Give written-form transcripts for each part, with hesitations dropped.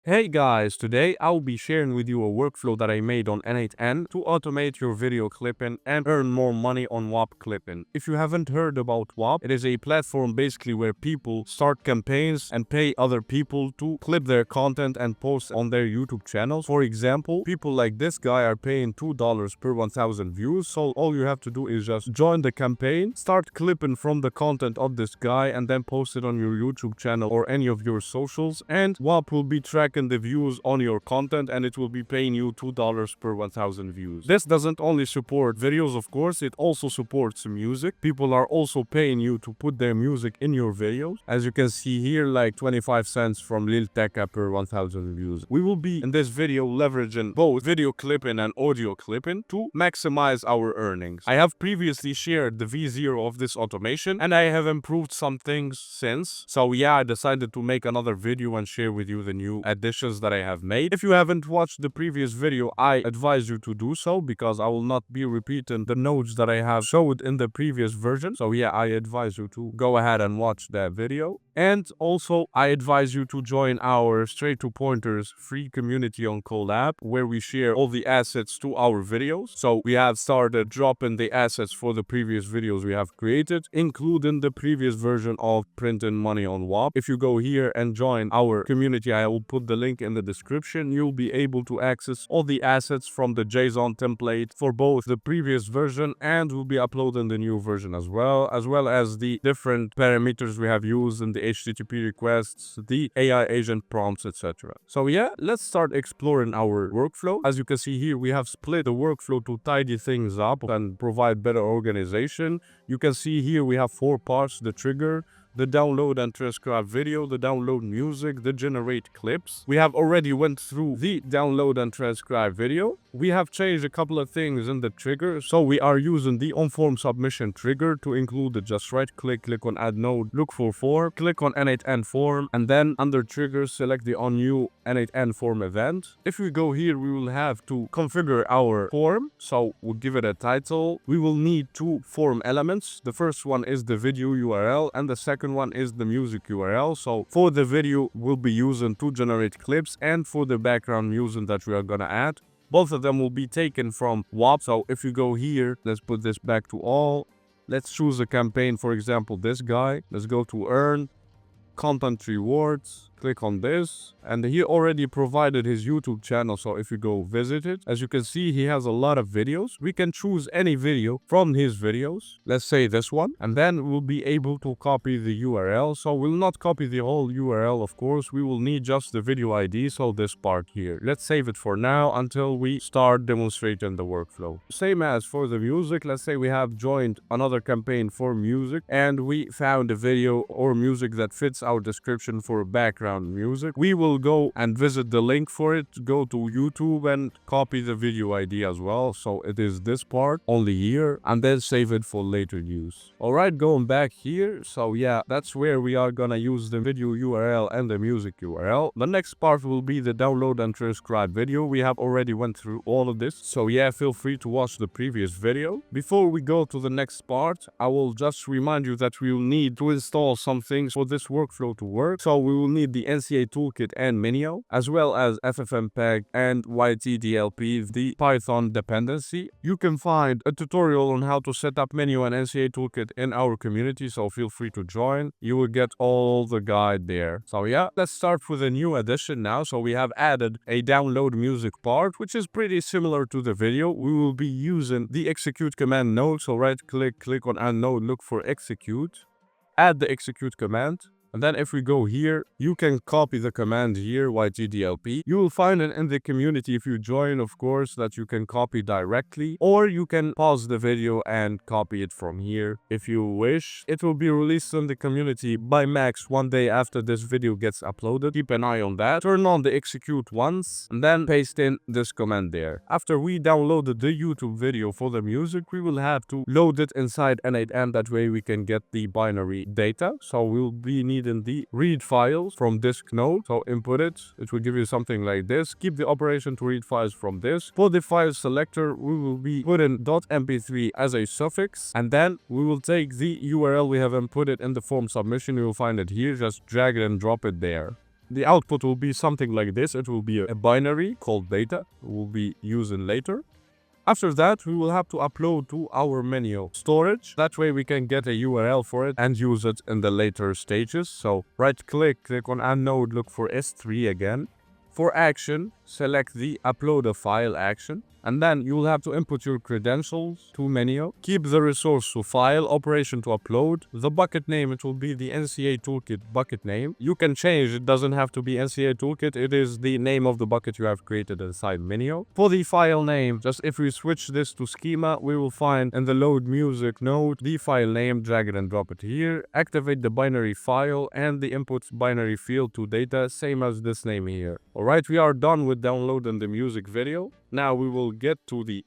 Hey guys, today I'll be sharing with you a workflow that I made on N8N to automate your video clipping and earn more money on Whop clipping. If you haven't heard about Whop, it is a platform basically where people start campaigns and pay other people to clip their content and post on their YouTube channels. For example, people like this guy are paying $2 per 1,000 views, so all you have to do is just join the campaign, start clipping from the content of this guy and then post it on your YouTube channel or any of your socials, and Whop will be tracking the views on your content and it will be paying you $2 per 1,000 views. This doesn't only support videos, of course, it also supports music. People are also paying you to put their music in your videos. As you can see here, like 25 cents from Lil Tecca per 1,000 views. We will be in this video leveraging both video clipping and audio clipping to maximize our earnings. I have previously shared the V0 of this automation and I have improved some things since. So yeah, I decided to make another video and share with you the new additions that I have made. If you haven't watched the previous video, I advise you to do so because I will not be repeating the notes that I have showed in the previous version. So yeah, I advise you to go ahead and watch that video. And also, I advise you to join our Straight to Pointers free community on Collab, where we share all the assets to our videos. So we have started dropping the assets for the previous videos we have created, including the previous version of printing money on Whop. If you go here and join our community, I will put the link in the description. You'll be able to access all the assets from the JSON template for both the previous version and we'll be uploading the new version as well as the different parameters we have used in the HTTP requests, the AI agent prompts, etc. So yeah, let's start exploring our workflow. As you can see here, we have split the workflow to tidy things up and provide better organization. You can see here we have 4 parts: the trigger, the download and transcribe video, the download music, the generate clips. We have already went through the download and transcribe video. We have changed a couple of things in the trigger. So we are using the on-form submission trigger to include the just right click on add node, look for form, click on N8N form, and then under triggers, select the on new N8N form event. If we go here, we will have to configure our form. So we'll give it a title. We will need 2 form elements. The first one is the video URL and the second one is the music URL. So for the video, we'll be using to generate clips, and for the background music that we are gonna add, both of them will be taken from Whop. So if you go here, let's put this back to all. Let's choose a campaign, for example, this guy. Let's go to earn, content rewards, click on this, and he already provided his YouTube channel. So if you go visit it, as you can see, he has a lot of videos. We can choose any video from his videos. Let's say this one, and then we'll be able to copy the URL. So we'll not copy the whole URL, of course. We will need just the video ID, so this part here. Let's save it for now until we start demonstrating the workflow. Same as for the music. Let's say we have joined another campaign for music and we found a video or music that fits our description for background music. We will go and visit the link for it, go to YouTube and copy the video ID as well. So it is this part only here, and then save it for later use. Alright, going back here. So yeah, that's where we are gonna use the video URL and the music URL. The next part will be the download and transcribe video. We have already went through all of this. So yeah, feel free to watch the previous video. Before we go to the next part, I will just remind you that we will need to install some things for this workflow to work. So we will need the NCA toolkit and Minio, as well as FFmpeg and YTDLP, the Python dependency. You can find a tutorial on how to set up Minio and NCA toolkit in our community, so feel free to join. You will get all the guide there. So yeah, let's start with a new addition now. So we have added a download music part, which is pretty similar to the video. We will be using the execute command node. So right click on add node, look for execute, add the execute command. And then if we go here, you can copy the command here, YTDLP. You will find it in the community if you join, of course, that you can copy directly. Or you can pause the video and copy it from here if you wish. It will be released in the community by max 1 day after this video gets uploaded. Keep an eye on that. Turn on the execute once and then paste in this command there. After we downloaded the YouTube video for the music, we will have to load it inside N8N. That way we can get the binary data. So we'll be needing the read files from disk node. So input it. It will give you something like this. Keep the operation to read files from this. For the file selector, we will be putting .mp3 as a suffix, and then we will take the URL we have inputted in the form submission. You will find it here. Just drag it and drop it there. the output will be something like this. It will be a binary called data. We'll be using later. After that, we will have to upload to our menu storage. That way we can get a URL for it and use it in the later stages. So right click on add node, look for S3 again. For action, select the upload a file action. And then you will have to input your credentials to menu. Keep the resource to file, operation to upload. The bucket name, it will be the NCA Toolkit bucket name. You can change, it doesn't have to be NCA Toolkit. It is the name of the bucket you have created inside menu. For the file name, just if we switch this to schema, we will find in the load music node, the file name, drag it and drop it here. Activate the binary file and the input binary field to data, same as this name here. Alright, we are done with downloading the music video. Now we will get to the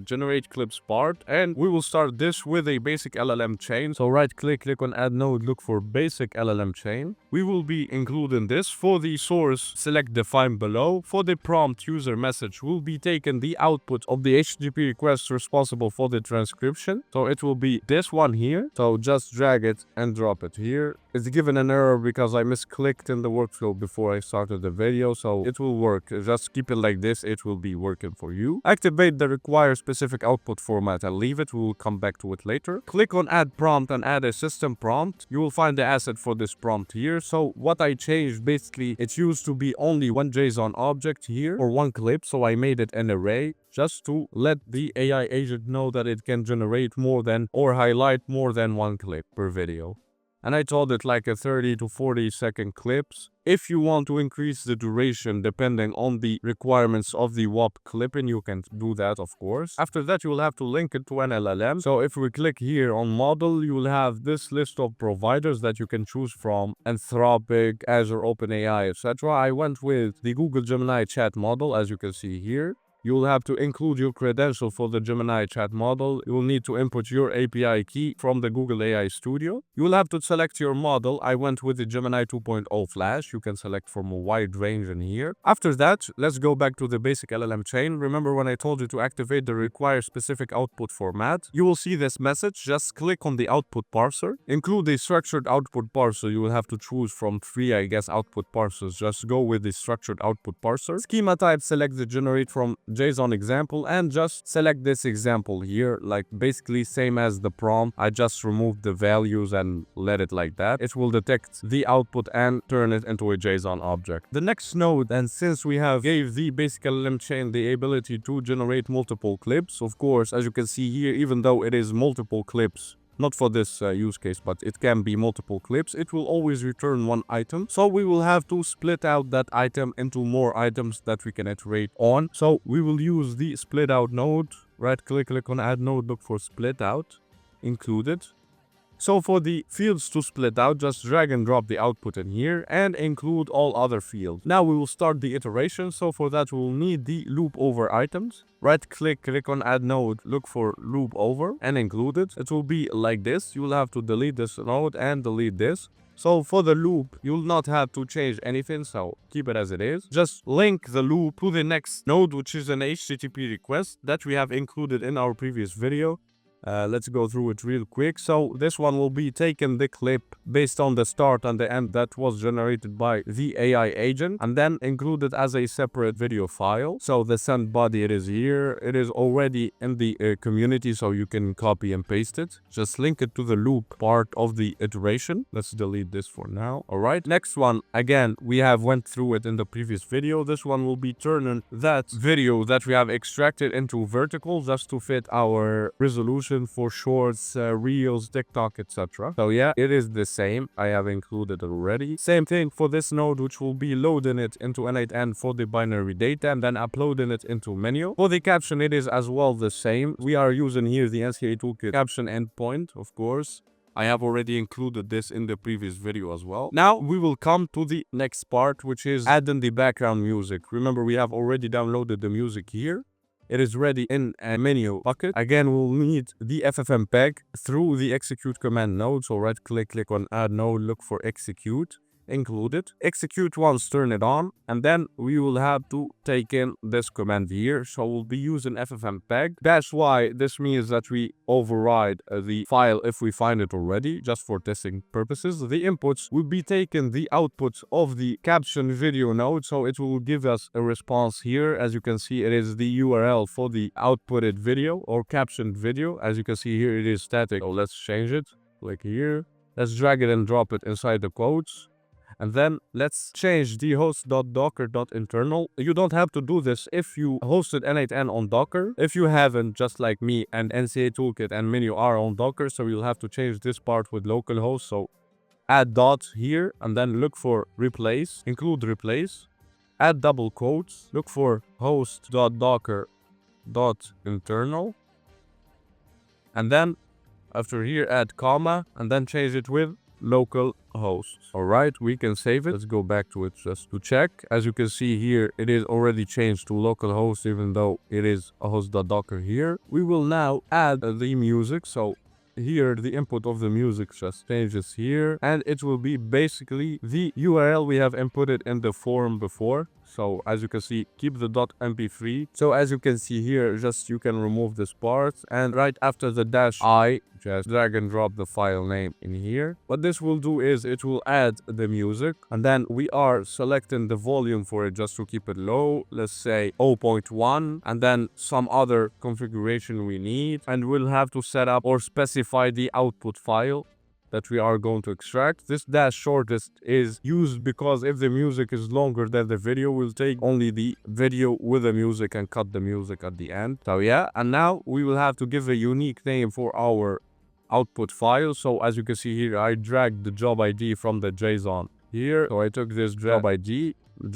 generate clips part, and we will start this with a basic LLM chain. So right click on add node, look for basic LLM chain. We will be including this. For the source, select define below. For the prompt user message, will be taken the output of the HTTP request responsible for the transcription. So it will be this one here. So just drag it and drop it here. It's given an error because I misclicked in the workflow before I started the video, so it will work. Just keep it like this, it will be working for you. Activate the require specific output format and leave it. We will come back to it later. Click on add prompt and add a system prompt. You will find the asset for this prompt here. So what I changed, basically, it used to be only one JSON object here or one clip, so I made it an array, just to let the AI agent know that it can generate more than or highlight more than one clip per video. And I told it like a 30 to 40 second clips. If you want to increase the duration depending on the requirements of the Whop clipping, you can do that, of course. After that, you will have to link it to an LLM. So if we click here on model, you will have this list of providers that you can choose from: Anthropic, Azure, OpenAI, etc. I went with the Google Gemini chat model, as you can see here. You will have to include your credential for the Gemini chat model. You will need to input your API key from the Google AI Studio. You will have to select your model. I went with the Gemini 2.0 Flash. You can select from a wide range in here. After that, let's go back to the basic LLM chain. Remember when I told you to activate the require specific output format? You will see this message. Just click on the output parser. Include the structured output parser. You will have to choose from 3, I guess, output parsers. Just go with the structured output parser. Schema type, select the generate from JSON example and just select this example here, like basically same as the prompt. I just removed the values and let it like that. It will detect the output and turn it into a JSON object. The next node, and since we have gave the basic LLM chain the ability to generate multiple clips, of course, as you can see here, even though it is multiple clips, not for this use case, but it can be multiple clips, it will always return one item. So we will have to split out that item into more items that we can iterate on. So we will use the split out node. Right click on add node, look for split out, include it. So for the fields to split out, just drag and drop the output in here and include all other fields. Now we will start the iteration. So for that, we will need the loop over items. Right click on add node, look for loop over and include it. It will be like this. You will have to delete this node and delete this. So for the loop, you will not have to change anything, so keep it as it is. Just link the loop to the next node, which is an HTTP request that we have included in our previous video. Let's go through it real quick. So this one will be taking the clip based on the start and the end that was generated by the AI agent and then included as a separate video file. So the send body, it is here. It is already in the community, so you can copy and paste it. Just link it to the loop part of the iteration. Let's delete this for now. All right. Next one, again, we have went through it in the previous video. This one will be turning that video that we have extracted into vertical just to fit our resolution for shorts, reels, TikTok, etc. So yeah, it is the same. I have included already. Same thing for this node, which will be loading it into N8N for the binary data and then uploading it into menu. For the caption, it is as well the same. We are using here the NCA Toolkit caption endpoint, of course. I have already included this in the previous video as well. Now we will come to the next part, which is adding the background music. Remember, we have already downloaded the music here. It is ready in a menu bucket. Again, we'll need the FFmpeg through the execute command node. So right click on add node, look for execute. include it. Execute once, turn it on, and then we will have to take in this command here. So we'll be using ffmpeg -y. This means that we override the file if we find it already, just for testing purposes. The inputs will be taken the outputs of the caption video node, so it will give us a response here. As you can see, it is the URL for the outputted video or captioned video. As you can see here, it is static. So let's change it. Click here. Let's drag it and drop it inside the quotes. And then let's change the host.docker.internal. You don't have to do this if you hosted N8N on Docker. If you haven't, just like me and NCA Toolkit and Menu are on Docker, so you'll have to change this part with localhost. So add dot here and then look for replace, include replace, add double quotes, look for host.docker.internal, and then after here add comma and then change it with local host. All right, we can save it. Let's go back to it just to check. As you can see here, it is already changed to local host, even though it is a host.docker here. We will now add the music. So here the input of the music just changes here, and it will be basically the URL we have inputted in the form before. So as you can see, keep the .mp3. So as you can see here, just you can remove this part, and right after the -i, just drag and drop the file name in here. What this will do is it will add the music, and then we are selecting the volume for it just to keep it low. Let's say 0.1, and then some other configuration we need, and we'll have to set up or specify the output file that we are going to extract. This -shortest is used because if the music is longer than the video, we'll take only the video with the music and cut the music at the end. So yeah, and now we will have to give a unique name for our output file. So as you can see here, I dragged the job ID from the JSON here. So I took this job ID,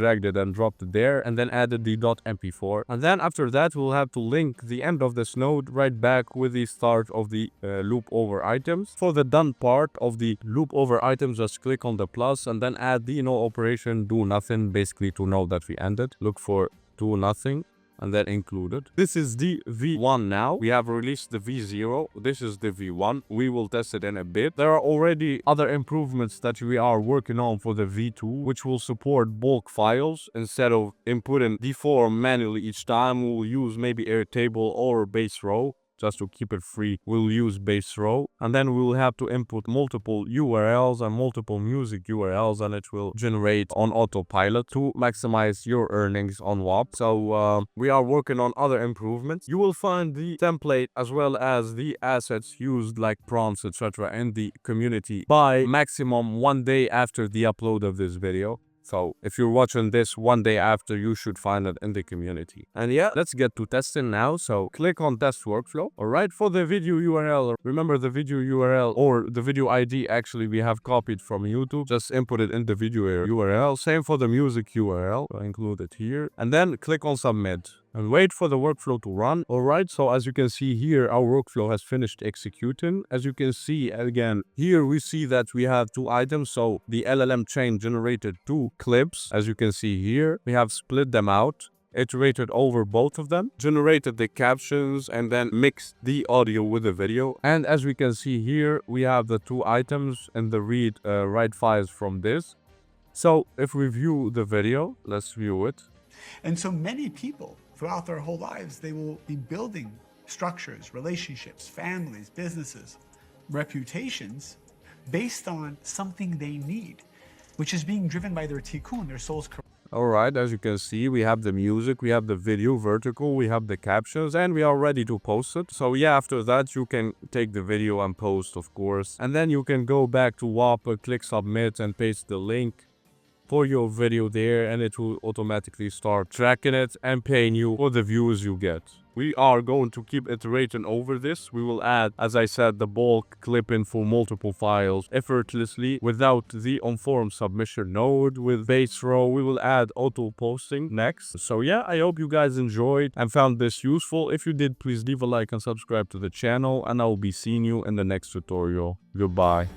dragged it and dropped it there, and then added the .mp4. And then after that, we'll have to link the end of this node right back with the start of the loop over items. For the done part of the loop over items, just click on the plus and then add the no operation, do nothing, basically to know that we ended. Look for do nothing and then include it. This is the V1 now. We have released the V0. This is the V1. We will test it in a bit. There are already other improvements that we are working on for the V2, which will support bulk files. Instead of inputting the form manually each time, we'll use maybe Airtable or base row. Just to keep it free, we'll use base row, and then we'll have to input multiple URLs and multiple music URLs, and it will generate on autopilot to maximize your earnings on Whop. So we are working on other improvements. You will find the template as well as the assets used like prompts, etc. in the community by maximum 1 day after the upload of this video. So if you're watching this 1 day after, you should find it in the community. And yeah, let's get to testing now. So click on test workflow. All right, for the video URL, remember the video URL or the video ID actually we have copied from YouTube. Just input it in the video URL. Same for the music URL. I'll include it here. And then click on submit and wait for the workflow to run. All right, so as you can see here, our workflow has finished executing. As you can see, again, here we see that we have 2 items. So the LLM chain generated 2 clips. As you can see here, we have split them out, iterated over both of them, generated the captions, and then mixed the audio with the video. And as we can see here, we have the 2 items and the write files from this. So if we view the video, let's view it. And so many people throughout their whole lives, they will be building structures, relationships, families, businesses, reputations based on something they need, which is being driven by their tikkun, their soul's correction. All right, as you can see, we have the music, we have the video vertical, we have the captions, and we are ready to post it. So yeah, after that, you can take the video and post, of course. And then you can go back to Whop, click submit, and paste the link for your video there, and it will automatically start tracking it and paying you for the views you get. We are going to keep iterating over this. We will add, as I said, the bulk clipping for multiple files effortlessly without the on-form submission node. With base row, we will add auto posting next. So yeah, I hope you guys enjoyed and found this useful. If you did, please leave a like and subscribe to the channel, and I will be seeing you in the next tutorial. Goodbye.